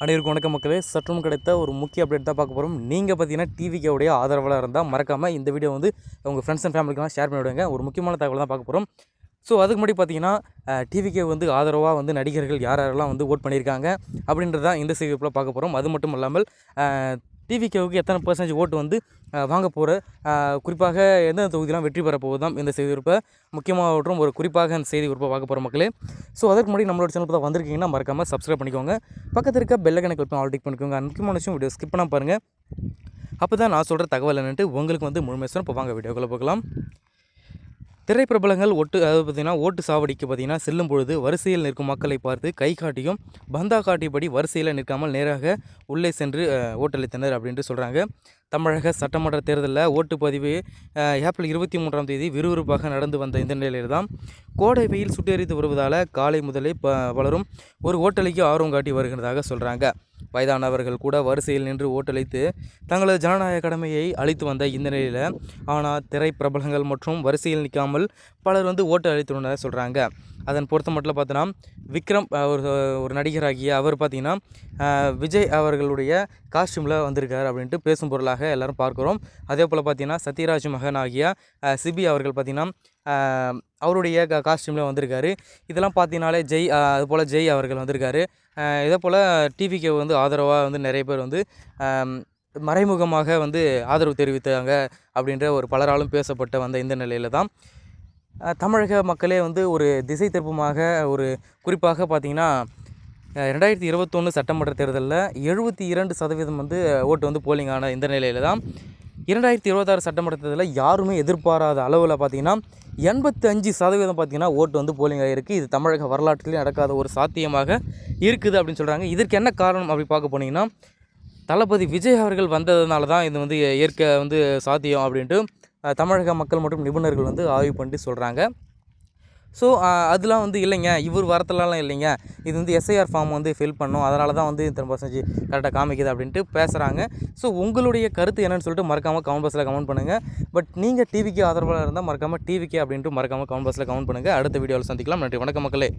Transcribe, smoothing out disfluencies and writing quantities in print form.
அனைவருக்கும் வணக்கம் மக்களே. சற்றும் கிடைத்த ஒரு முக்கிய அப்டேட் தான் பார்க்க போகிறோம். நீங்கள் பார்த்தீங்கன்னா டிவிக்கேவுடைய ஆதரவாளர் இருந்தால் மறக்காமல் இந்த வீடியோ வந்து உங்கள் ஃப்ரெண்ட்ஸ் அண்ட் ஃபேமிலிக்கெலாம் ஷேர் பண்ணி விடுங்க. ஒரு முக்கியமான தகவல் தான் பார்க்க போகிறோம். ஸோ அதுக்கு முன்னாடி பார்த்தீங்கன்னா டிவிக்கே வந்து ஆதரவாக வந்து நடிகர்கள் யாரெல்லாம் வந்து ஓட் பண்ணியிருக்காங்க அப்படின்றது தான் இந்த செய்திக்குள்ளே பார்க்க போகிறோம். அது மட்டும் இல்லாமல் டிவிகேவுக்கு எத்தனை % ஓட்டு வந்து வாங்க போகிற குறிப்பாக எந்தெந்த தொகுதியெலாம் வெற்றி பெற போகுதாம் இந்த செய்தி குறிப்பை முக்கியமாகட்டும் ஒரு குறிப்பாக அந்த செய்தி குறிப்பை பார்க்க போகிற மக்களே. ஸோ அதுக்கு முன்னாடி நம்மளோட சேனல் தான் வந்திருக்கீங்கன்னா மறக்காமல் சப்ஸ்கிரைப் பண்ணிக்கோங்க. பக்கத்தில் இருக்க பெல் ஐகானை கிளிக் பண்ணி ஆல் டிக் பண்ணிக்கோங்க. முக்கியமான விஷயம் வீடியோ ஸ்கிப் பண்ணால் பாருங்கள். அப்போ தான் நான் சொல்கிற தகவல் என்னன்ட்டு உங்களுக்கு வந்து முழுமையாக இப்போ வாங்க வீடியோக்குள்ளே போகலாம். திரைப்பிரபலங்கள் அதாவது பார்த்திங்கன்னா ஓட்டு சாவடிக்கு பார்த்திங்கன்னா செல்லும் பொழுது வரிசையில் நிற்கும் மக்களை பார்த்து கை காட்டியும் பந்தா காட்டியபடி வரிசையில் நிற்காமல் நேராக உள்ளே சென்று ஓட்டளித்தனர் அப்படின்ட்டு சொல்கிறாங்க. தமிழக சட்டமன்ற தேர்தலில் ஓட்டுப்பதிவு ஏப்ரல் 23ஆம் தேதி விறுவிறுப்பாக நடந்து வந்த இந்த நிலையில் தான் கோடை வெயில் சுட்டெரித்து வருவதால் காலை முதலே பலரும் ஒரு ஓட்டளிக்கு ஆர்வம் காட்டி வருகிறதாக சொல்கிறாங்க. வயதானவர்கள் கூட வரிசையில் நின்று ஓட்டளித்து தங்களது ஜனநாயக கடமையை அளித்து வந்த இந்த நிலையில் ஆனால் திரைப்பிரபலங்கள் மற்றும் வரிசையில் நிற்காமல் பலர் வந்து ஓட்டு அளித்துள்ளதாக சொல்கிறாங்க. அதன் பொறுத்த மட்டும் பார்த்தோன்னா விக்ரம் ஒரு நடிகராகிய அவர் பார்த்திங்கன்னா விஜய் அவர்களுடைய காஸ்டியூமில் வந்திருக்கார் அப்படின்ட்டு பேசும் பொருளாக எல்லோரும் பார்க்குறோம். அதே போல் பார்த்திங்கன்னா சத்யராஜ் மகன் ஆகிய சிபி அவர்கள் பார்த்திங்கன்னா அவருடைய காஸ்டியூமில் வந்திருக்காரு. இதெல்லாம் பார்த்தீங்கனாலே அதுபோல் ஜெய் அவர்கள் வந்திருக்காரு. இதே போல் டிவிக்கு வந்து ஆதரவாக வந்து நிறைய பேர் வந்து மறைமுகமாக வந்து ஆதரவு தெரிவித்தாங்க அப்படின்ற ஒரு பலராலும் பேசப்பட்ட வந்த இந்த நிலையில் தான் தமிழக மக்களே வந்து ஒரு திசை திருப்பமாக ஒரு குறிப்பாக பார்த்திங்கன்னா 2021 சட்டமன்ற தேர்தலில் 72% வந்து ஓட்டு வந்து போலிங் ஆன இந்த நிலையில் தான் 2026 சட்டமன்ற தேர்தலில் யாருமே எதிர்பாராத அளவில் பார்த்திங்கன்னா 85% பார்த்திங்கன்னா ஓட்டு வந்து போலிங் ஆகிருக்கு. இது தமிழக வரலாற்றிலே நடக்காத ஒரு சாத்தியமாக இருக்குது அப்படின்னு சொல்கிறாங்க. இதற்கு என்ன காரணம் அப்படி பார்க்க போனீங்கன்னா தளபதி விஜய் அவர்கள் வந்ததுனால தான் இது வந்து ஏற்க வந்து சாத்தியம் அப்படின்ட்டு தமிழக மக்கள் மற்றும் நிபுணர்கள் வந்து ஆய்வு பண்ணிட்டு சொல்கிறாங்க. ஸோ அதெலாம் வந்து இல்லைங்க, இவர் வரத்துலலாம் இல்லைங்க, இது வந்து எஸ்ஐஆர் ஃபார்ம் வந்து ஃபில் பண்ணோம், அதனால தான் வந்து இத்தனை % கரெக்டாக காமிக்குது அப்படின்ட்டு பேசுகிறாங்க. ஸோ உங்களுடைய கருத்து என்னென்னு சொல்லிட்டு மறக்காமல் கமெண்ட் பாக்ஸில் கமெண்ட் பண்ணுங்கள். பட் நீங்கள் டிவிக்கு ஆதரவாக இருந்தால் மறக்காமல் டிவிக்கு அப்படின்ட்டு மறக்காமல் கமெண்ட் பாக்ஸில் கமெண்ட் பண்ணுங்கள். அடுத்த வீடியோவில் சந்திக்கலாம். நன்றி, வணக்கம் மக்களே.